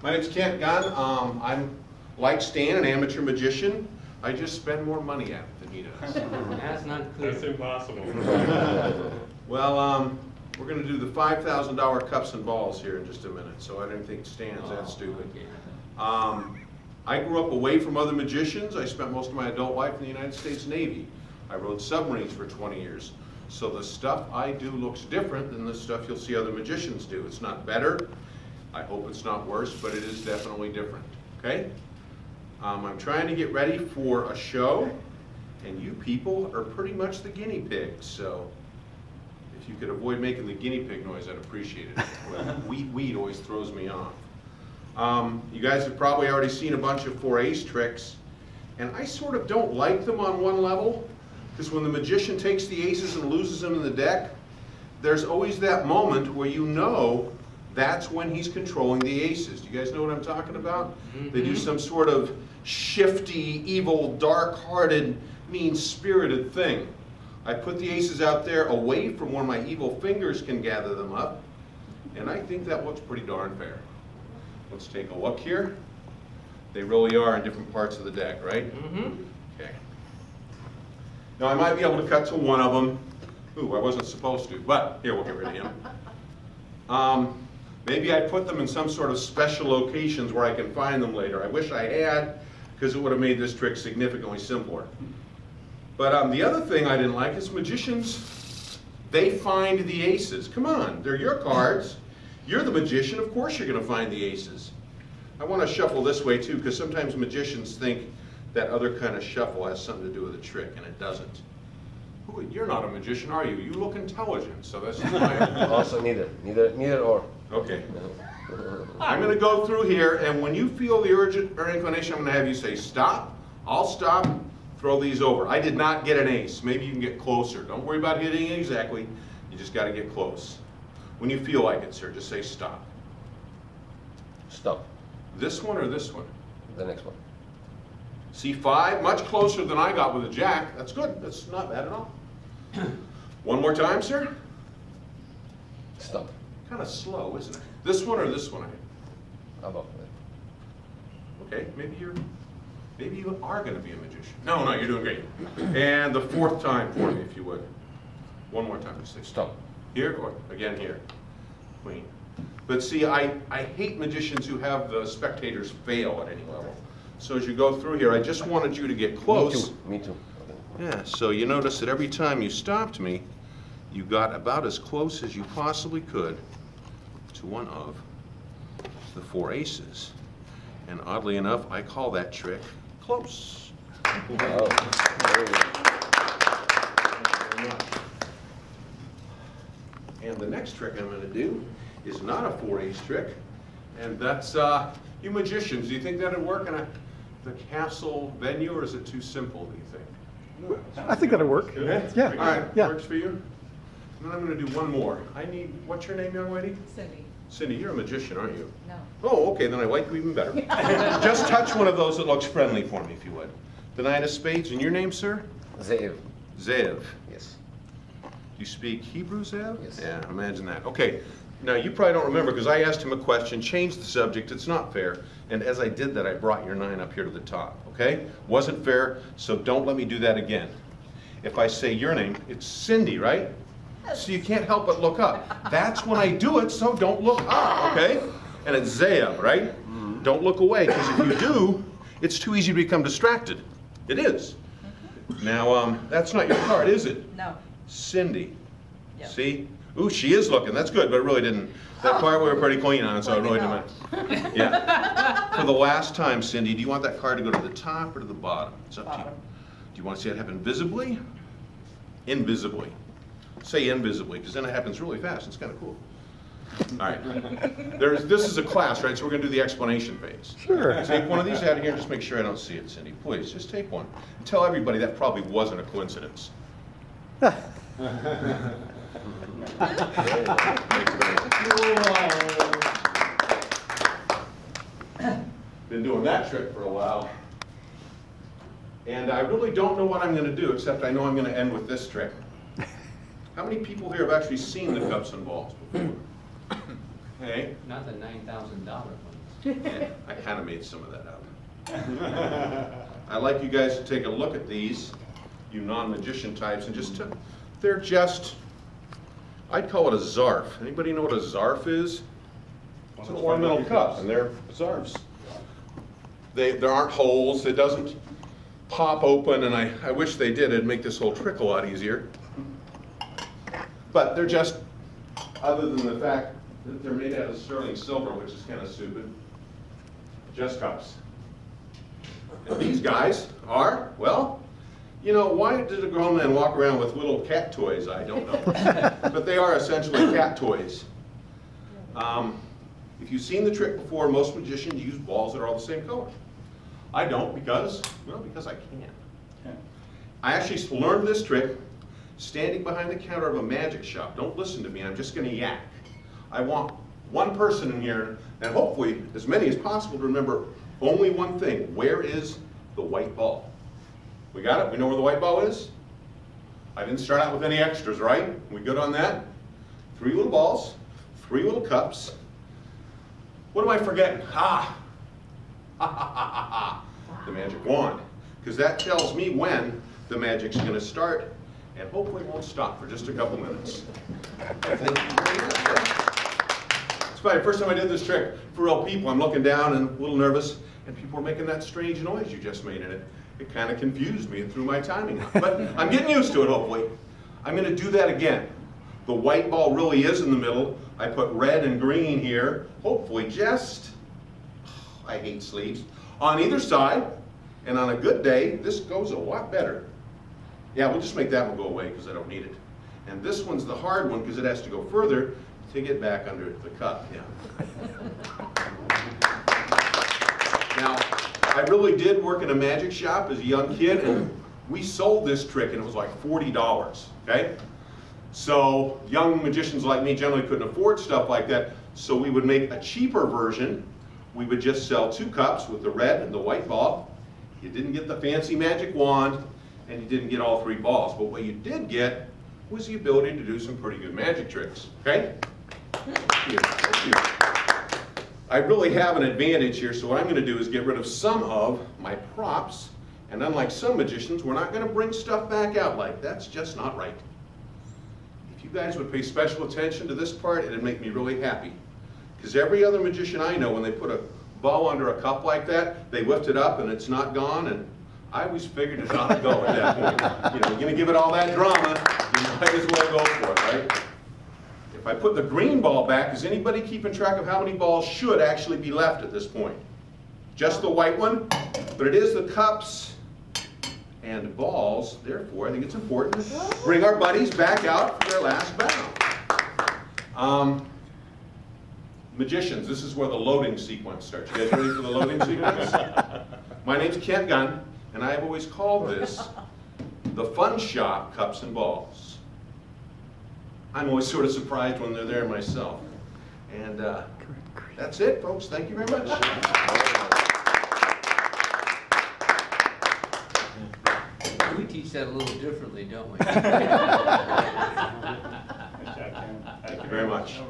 My name's Kent Gunn. I'm, like Stan, an amateur magician. I just spend more money at it than he does. That's not clear. That's impossible. Well, we're going to do the $5,000 cups and balls here in just a minute, so I don't think Stan's that stupid. I grew up away from other magicians. I spent most of my adult life in the United States Navy. I rode submarines for 20 years. So the stuff I do looks different than the stuff you'll see other magicians do. It's not better. I hope it's not worse, but it is definitely different, okay? I'm trying to get ready for a show, and you people are pretty much the guinea pigs, so if you could avoid making the guinea pig noise, I'd appreciate it. Weed always throws me off. You guys have probably already seen a bunch of 4-ace tricks, and I sort of don't like them on one level, because when the magician takes the aces and loses them in the deck, there's always that moment where you know that's when he's controlling the aces. Do you guys know what I'm talking about? Mm-hmm. They do some sort of shifty, evil, dark-hearted, mean-spirited thing. I put the aces out there away from where my evil fingers can gather them up, and I think that looks pretty darn fair. Let's take a look here. They really are in different parts of the deck, right? Mm-hmm. Okay. Now I might be able to cut to one of them. Ooh, I wasn't supposed to, but here, we'll get rid of him. Maybe I put them in some sort of special locations where I can find them later. I wish I had, because it would have made this trick significantly simpler. But the other thing I didn't like is magicians, they find the aces. Come on, they're your cards. You're the magician, of course you're going to find the aces. I want to shuffle this way too, because sometimes magicians think that other kind of shuffle has something to do with a trick, and it doesn't. Ooh, you're not a magician, are you? You look intelligent, so that's my Also neither or. Okay. I'm going to go through here, and when you feel the urge or inclination, I'm going to have you say stop. I'll stop, throw these over. I did not get an ace. Maybe you can get closer. Don't worry about hitting it exactly. You just got to get close. When you feel like it, sir, just say stop. Stop. This one or this one? The next one. C5, much closer than I got with a jack. That's good. That's not bad at all. One more time, sir. Stop. Kind of slow, isn't it? This one or this one? Above. Okay, maybe you are going to be a magician. No, you're doing great. And the fourth time for me, if you would. One more time. Just say stop. Here or again here. Queen. But see, I hate magicians who have the spectators fail at any level. So as you go through here, I just wanted you to get close. Me too. Okay. Yeah, so you notice that every time you stopped me, you got about as close as you possibly could to one of the 4 aces. And oddly enough, I call that trick close. Oh, and the next trick I'm going to do is not a 4-ace trick, and that's, you magicians, do you think that would work in the castle venue, or is it too simple, do you think? I think that'll work. Yeah. All right, yeah. Works for you? And then I'm going to do one more. What's your name, young lady? Cindy. Cindy, you're a magician, aren't you? No. Oh, okay, then I like you even better. Just touch one of those that looks friendly for me, if you would. The 9 of spades, and your name, sir? Zev. Zev. Yes. You speak Hebrew, Zev? Yes. Yeah, imagine that. Okay, now you probably don't remember because I asked him a question, changed the subject, it's not fair, and as I did that, I brought your 9 up here to the top, okay? Wasn't fair, so don't let me do that again. If I say your name, it's Cindy, right? So you can't help but look up. That's when I do it, so don't look up, okay? And it's Zev, right? Mm-hmm. Don't look away, because if you do, it's too easy to become distracted. It is. Now, that's not your card, is it? No. Cindy. Yep. See? Ooh, she is looking. That's good, but it really didn't. That part we were pretty clean on, so it really didn't matter. Yeah. For the last time, Cindy, do you want that card to go to the top or to the bottom? It's up to you. Do you want to see it happen visibly? Invisibly. Say invisibly, because then it happens really fast. It's kind of cool. All right. This is a class, right? So we're going to do the explanation phase. Sure. Take one of these out of here and just make sure I don't see it, Cindy. Please, just take one. And tell everybody that probably wasn't a coincidence. Been doing that trick for a while. And I really don't know what I'm going to do, except I know I'm going to end with this trick. How many people here have actually seen the cups and balls before? Okay. Not the $9,000 ones. And I kind of made some of that up. I'd like you guys to take a look at these, you non-magician types, and they're just, I'd call it a zarf. Anybody know what a zarf is? It's an ornamental cup, and they're zarfs. There aren't holes, it doesn't pop open, and I wish they did. It'd make this whole trick a lot easier. But they're just, other than the fact that they're made out of sterling silver, which is kind of stupid, just cups. And these guys are, well, you know, why did a grown man walk around with little cat toys? I don't know. But they are essentially cat toys. If you've seen the trick before, most magicians use balls that are all the same color. I don't because I can't. I actually learned this trick standing behind the counter of a magic shop. Don't listen to me, I'm just going to yak. I want one person in here, and hopefully as many as possible, to remember only one thing. Where is the white ball? We got it? We know where the white ball is? I didn't start out with any extras, right? We good on that? 3 little balls, 3 little cups. What am I forgetting? The magic wand. Because that tells me when the magic's going to start, and hopefully won't stop for just a couple minutes. Thank you very much. It's probably the first time I did this trick for real people. I'm looking down and a little nervous, and people are making that strange noise you just made in it. It kind of confused me and threw my timing off. But I'm getting used to it, hopefully. I'm going to do that again. The white ball really is in the middle. I put red and green here, hopefully just, I hate sleeves, on either side. And on a good day, this goes a lot better. Yeah, we'll just make that one go away because I don't need it. And this one's the hard one because it has to go further to get back under the cup. Yeah. Now, I really did work in a magic shop as a young kid, and we sold this trick, and it was like $40, okay? So young magicians like me generally couldn't afford stuff like that, so we would make a cheaper version. We would just sell 2 cups with the red and the white ball. You didn't get the fancy magic wand, and you didn't get all 3 balls, but what you did get was the ability to do some pretty good magic tricks, okay? Thank you. Thank you. I really have an advantage here, so what I'm going to do is get rid of some of my props, and unlike some magicians, we're not going to bring stuff back out like that's just not right. If you guys would pay special attention to this part, it'd make me really happy. Because every other magician I know, when they put a ball under a cup like that, they lift it up and it's not gone, and I always figured it ought to go at that point. You know, you're going to give it all that drama, you might as well go for it, right? If I put the green ball back, is anybody keeping track of how many balls should actually be left at this point? Just the white one? But it is the cups and balls, therefore I think it's important to bring our buddies back out for their last bound. Magicians, this is where the loading sequence starts. You guys ready for the loading sequence? My name's Kent Gunn, and I've always called this the fun shop cups and balls. I'm always sort of surprised when they're there myself. And that's it, folks. Thank you very much. We teach that a little differently, don't we? Thank you very much.